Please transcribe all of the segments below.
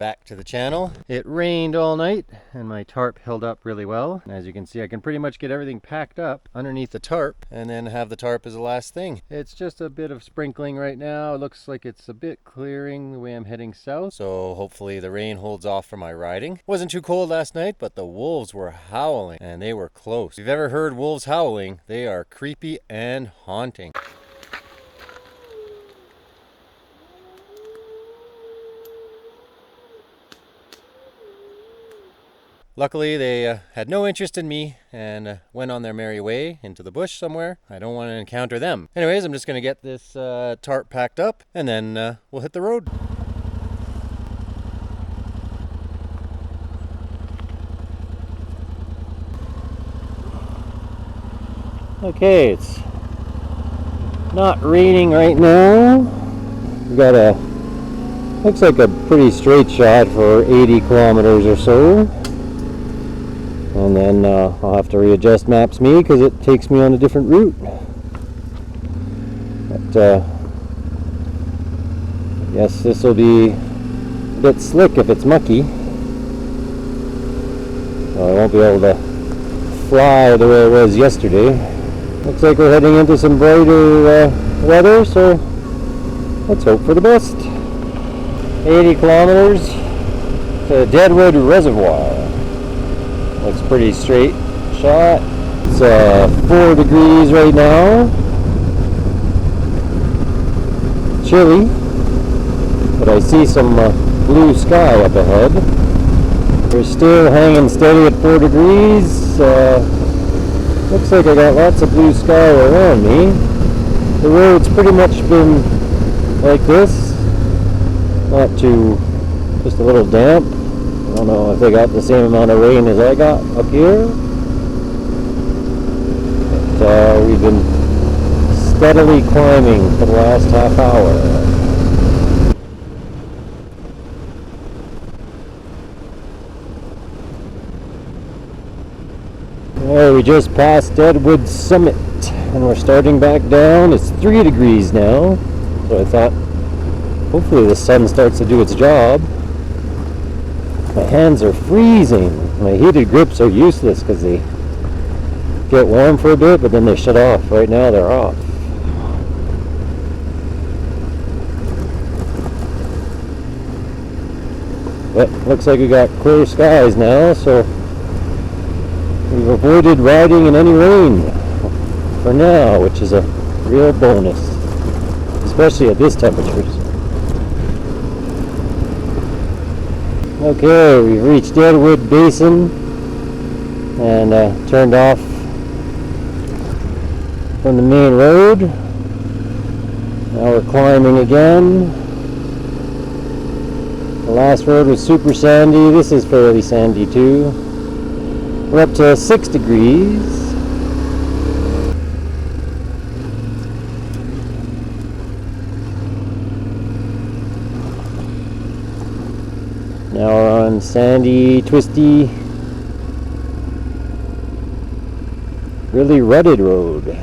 Back to the channel. It rained all night and my tarp held up really well. And as you can see, I can pretty much get everything packed up underneath the tarp and then have the tarp as the last thing. It's just a bit of sprinkling right now. It looks like it's a bit clearing the way I'm heading south. So hopefully the rain holds off for my riding. Wasn't too cold last night, but the wolves were howling and they were close. If you've ever heard wolves howling, they are creepy and haunting. Luckily, they had no interest in me and went on their merry way into the bush somewhere. I don't want to encounter them. Anyways, I'm just going to get this tarp packed up and then we'll hit the road. Okay, it's not raining right now. We got looks like a pretty straight shot for 80 kilometers or so. And then I'll have to readjust Maps Me because it takes me on a different route. But I guess this will be a bit slick if it's mucky. So I won't be able to fly the way it was yesterday. Looks like we're heading into some brighter weather, so let's hope for the best. 80 kilometers to Deadwood Reservoir. Looks pretty straight shot. It's 4 degrees right now. Chilly, but I see some blue sky up ahead. We're still hanging steady at 4 degrees. Looks like I got lots of blue sky around me. The road's pretty much been like this. Not too, just a little damp. I don't know if they got the same amount of rain as I got up here. But we've been steadily climbing for the last half hour. Well, we just passed Deadwood Summit and we're starting back down. It's 3 degrees now. So I thought hopefully the sun starts to do its job. My hands are freezing. My heated grips are useless because they get warm for a bit, but then they shut off. Right now they're off. But looks like we got clear skies now, so we've avoided riding in any rain for now, which is a real bonus, especially at this temperature. Okay, we've reached Deadwood Basin and turned off from the main road. Now we're climbing again. The last road was super sandy. This is fairly sandy too. We're up to 6 degrees. Now we're on sandy, twisty, really rutted road.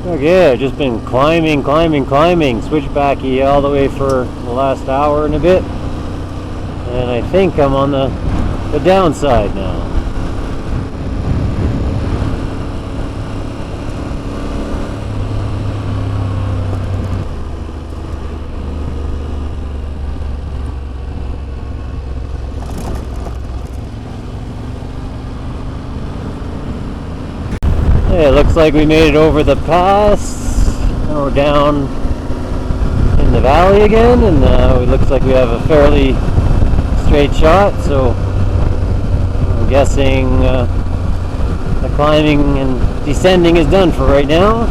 Okay, I've just been climbing, switchbacky all the way for the last hour and a bit. And I think I'm on the downside now. Yeah, it looks like we made it over the pass. Now we're down in the valley again, and it looks like we have a fairly straight shot, so I'm guessing the climbing and descending is done for right now.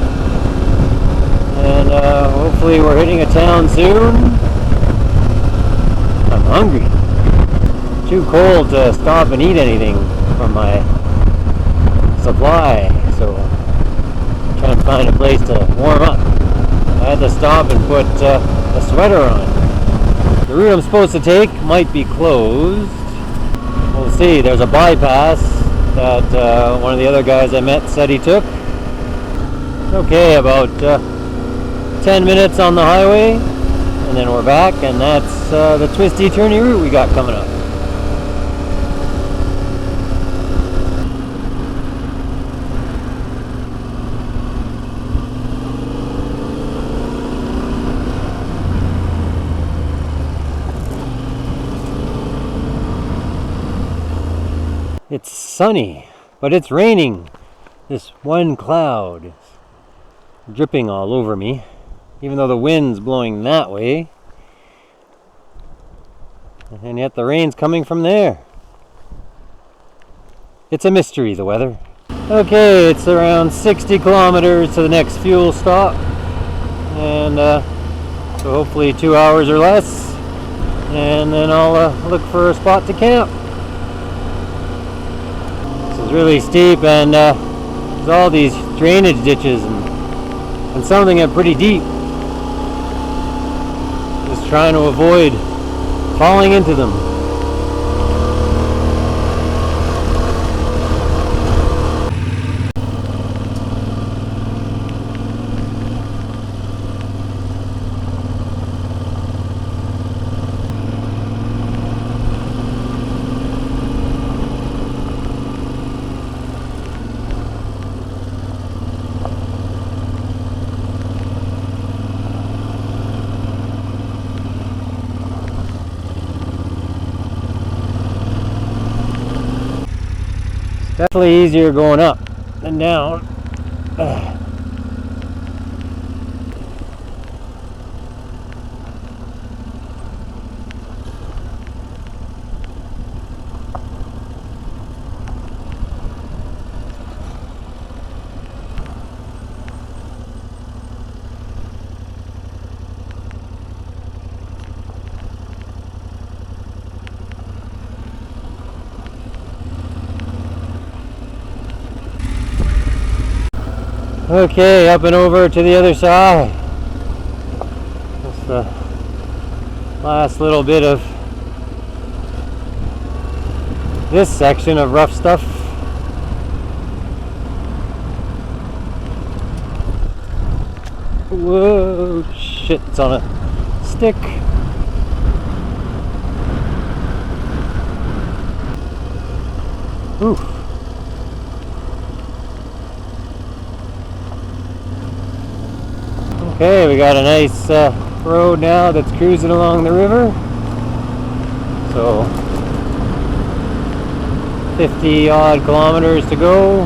And hopefully we're hitting a town soon. I'm hungry. too cold to stop and eat anything from my supply, so I'm trying to find a place to warm up. I had to stop and put a sweater on. The route I'm supposed to take might be closed. We'll see. There's a bypass that one of the other guys I met said he took. Okay, about 10 minutes on the highway, and then we're back, and that's the twisty turny route we got coming up. It's sunny, but it's raining. This one cloud is dripping all over me, even though the wind's blowing that way. And yet the rain's coming from there. It's a mystery, the weather. Okay, it's around 60 kilometers to the next fuel stop. And so hopefully 2 hours or less. And then I'll look for a spot to camp. This is really steep, and there's all these drainage ditches and some of them get pretty deep. Just trying to avoid falling into them. Definitely easier going up than down. Okay, up and over to the other side. That's the last little bit of this section of rough stuff. Whoa, shit, it's on a stick. Oof. Okay, we got a nice road now that's cruising along the river. So 50 odd kilometers to go.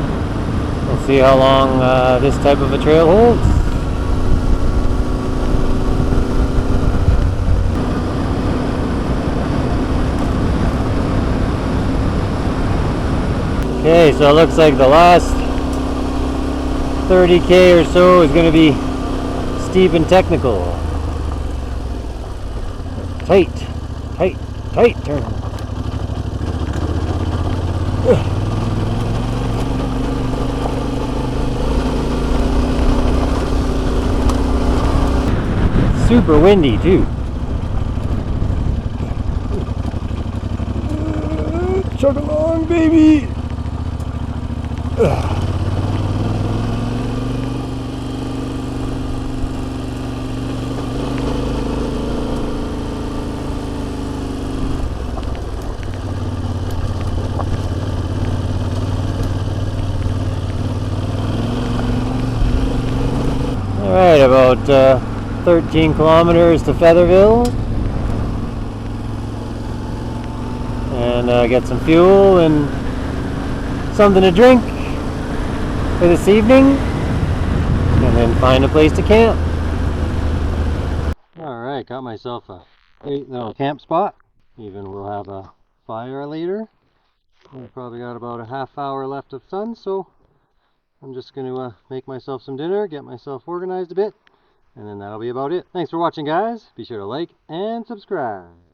We'll see how long this type of a trail holds. Okay, so it looks like the last 30k or so is going to be steep and technical. Tight, tight, tight turn. Super windy too. Chug along, baby. Alright, about 13 kilometers to Featherville, and get some fuel and something to drink for this evening, and then find a place to camp. Alright, got myself a great little camp spot. Even we'll have a fire later. We've probably got about a half hour left of sun, so I'm just going to make myself some dinner, get myself organized a bit, and then that'll be about it. Thanks for watching, guys. Be sure to like and subscribe.